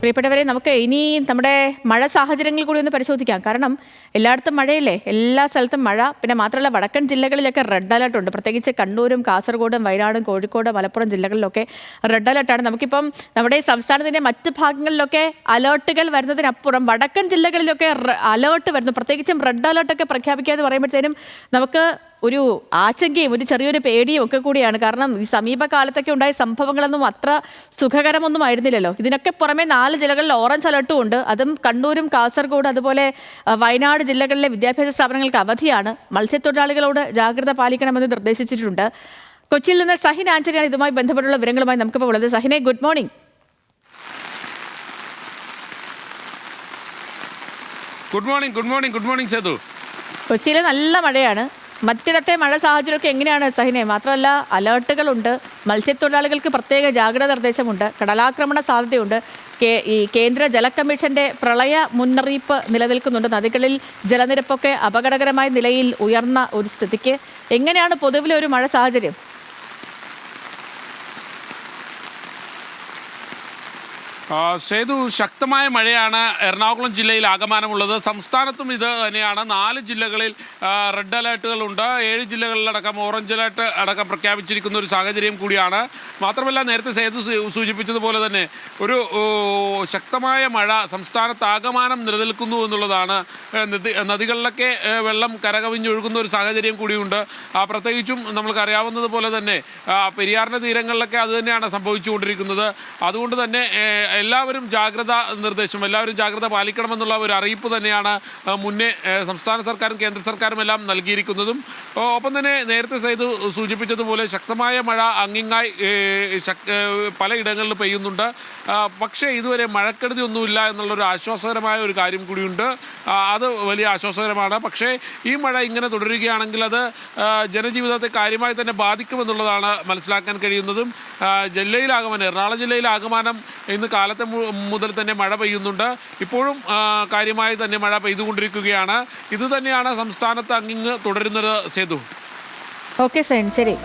പ്രിയപ്പെട്ടവരെ, നമുക്ക് ഇനി നമ്മുടെ മഴ സാഹചര്യങ്ങൾ കൂടി ഒന്ന് പരിശോധിക്കാം. കാരണം എല്ലായിടത്തും മഴയില്ലേ, എല്ലാ സ്ഥലത്തും മഴ. പിന്നെ മാത്രമല്ല, വടക്കൻ ജില്ലകളിലൊക്കെ റെഡ് അലർട്ട് ഉണ്ട്. പ്രത്യേകിച്ച് കണ്ണൂരും കാസർഗോഡും വയനാടും കോഴിക്കോട് മലപ്പുറം ജില്ലകളിലൊക്കെ റെഡ് അലർട്ടാണ്. നമുക്കിപ്പം നമ്മുടെ ഈ സംസ്ഥാനത്തിൻ്റെ മറ്റ് ഭാഗങ്ങളിലൊക്കെ അലേർട്ടുകൾ വരുന്നതിനപ്പുറം വടക്കൻ ജില്ലകളിലൊക്കെ അലേർട്ട് വരുന്നു. പ്രത്യേകിച്ചും റെഡ് അലേർട്ടൊക്കെ പ്രഖ്യാപിക്കുക എന്ന് പറയുമ്പോഴത്തേനും നമുക്ക് ഒരു ആശങ്കയും ഒരു ചെറിയൊരു പേടിയും ഒക്കെ കൂടിയാണ്. കാരണം ഈ സമീപകാലത്തൊക്കെ ഉണ്ടായ സംഭവങ്ങളൊന്നും അത്ര സുഖകരമൊന്നും ആയിരുന്നില്ലല്ലോ. ഇതിനൊക്കെ പുറമെ 4 ജില്ലകളിൽ ഓറഞ്ച് അലർട്ടും ഉണ്ട്. അതും കണ്ണൂരും കാസർഗോഡ് അതുപോലെ വയനാട് ജില്ലകളിലെ വിദ്യാഭ്യാസ സ്ഥാപനങ്ങൾക്ക് അവധിയാണ്. മത്സ്യത്തൊഴിലാളികളോട് ജാഗ്രത പാലിക്കണമെന്ന് നിർദ്ദേശിച്ചിട്ടുണ്ട്. കൊച്ചിയിൽ നിന്ന് സഹിൻ ആന്റണിയാണ് ഇതുമായി ബന്ധപ്പെട്ടുള്ള വിവരങ്ങളുമായി നമുക്കിപ്പോൾ ഉള്ളത്. സഹിനെ, good morning. Good morning Sethu. കൊച്ചിയിൽ നല്ല മഴയാണ്. മറ്റിടത്തെ മഴ സാഹചര്യമൊക്കെ എങ്ങനെയാണ് സഹിനെ? മാത്രമല്ല, അലേർട്ടുകളുണ്ട്, മത്സ്യത്തൊഴിലാളികൾക്ക് പ്രത്യേക ജാഗ്രതാ നിർദ്ദേശമുണ്ട്, കടലാക്രമണ സാധ്യതയുണ്ട്, ഈ കേന്ദ്ര ജല കമ്മീഷന്റെ പ്രളയ മുന്നറിയിപ്പ് നിലനിൽക്കുന്നുണ്ട്. നദികളിൽ ജലനിരപ്പൊക്കെ അപകടകരമായ നിലയിൽ ഉയർന്ന ഒരു സ്ഥിതിക്ക് എങ്ങനെയാണ് പൊതുവിലെ ഒരു മഴ സാഹചര്യം? സേതു, ശക്തമായ മഴയാണ് എറണാകുളം ജില്ലയിൽ ആകമാനമുള്ളത്. സംസ്ഥാനത്തും ഇത് തന്നെയാണ്. 4 ജില്ലകളിൽ റെഡ് അലേർട്ടുകളുണ്ട്. 7 ജില്ലകളിലടക്കം ഓറഞ്ച് അലേർട്ട് അടക്കം പ്രഖ്യാപിച്ചിരിക്കുന്ന ഒരു സാഹചര്യം കൂടിയാണ്. മാത്രമല്ല, നേരത്തെ സേതു സൂചിപ്പിച്ചതുപോലെ തന്നെ ഒരു ശക്തമായ മഴ സംസ്ഥാനത്ത് ആകമാനം നിലനിൽക്കുന്നു എന്നുള്ളതാണ്. നദികളിലൊക്കെ വെള്ളം കരകവിഞ്ഞൊഴുകുന്ന ഒരു സാഹചര്യം കൂടിയുണ്ട്. പ്രത്യേകിച്ചും നമ്മൾക്കറിയാവുന്നതുപോലെ തന്നെ പെരിയാറിൻ്റെ തീരങ്ങളിലൊക്കെ അതുതന്നെയാണ് സംഭവിച്ചുകൊണ്ടിരിക്കുന്നത്. അതുകൊണ്ട് തന്നെ എല്ലാവരും ജാഗ്രത പാലിക്കണമെന്നുള്ള ഒരു അറിയിപ്പ് തന്നെയാണ് മുന്നേ സംസ്ഥാന സർക്കാരും കേന്ദ്ര സർക്കാരും എല്ലാം നൽകിയിരിക്കുന്നതും. ഒപ്പം തന്നെ നേരത്തെ സേതു സൂചിപ്പിച്ചതുപോലെ ശക്തമായ മഴ അങ്ങിങ്ങായി പലയിടങ്ങളിൽ പെയ്യുന്നുണ്ട്. പക്ഷേ ഇതുവരെ മഴക്കെടുതി ഒന്നുമില്ല എന്നുള്ളൊരു ആശ്വാസകരമായ ഒരു കാര്യം കൂടിയുണ്ട്. അത് വലിയ ആശ്വാസകരമാണ്. പക്ഷേ ഈ മഴ ഇങ്ങനെ തുടരുകയാണെങ്കിൽ അത് ജനജീവിതത്തെ കാര്യമായി തന്നെ ബാധിക്കുമെന്നുള്ളതാണ് മനസ്സിലാക്കാൻ കഴിയുന്നതും. എറണാകുളം ജില്ലയിലാകമാനം ഇന്ന് കാലത്തെ മുതൽ തന്നെ മഴ പെയ്യുന്നുണ്ട്. ഇപ്പോഴും കാര്യമായി തന്നെ മഴ പെയ്തുകൊണ്ടിരിക്കുകയാണ്. ഇത് തന്നെയാണ് സംസ്ഥാനത്ത് അങ്ങിങ്ങ് തുടരുന്നത് സേതു. ഓക്കെ സൈൻ, ശരി.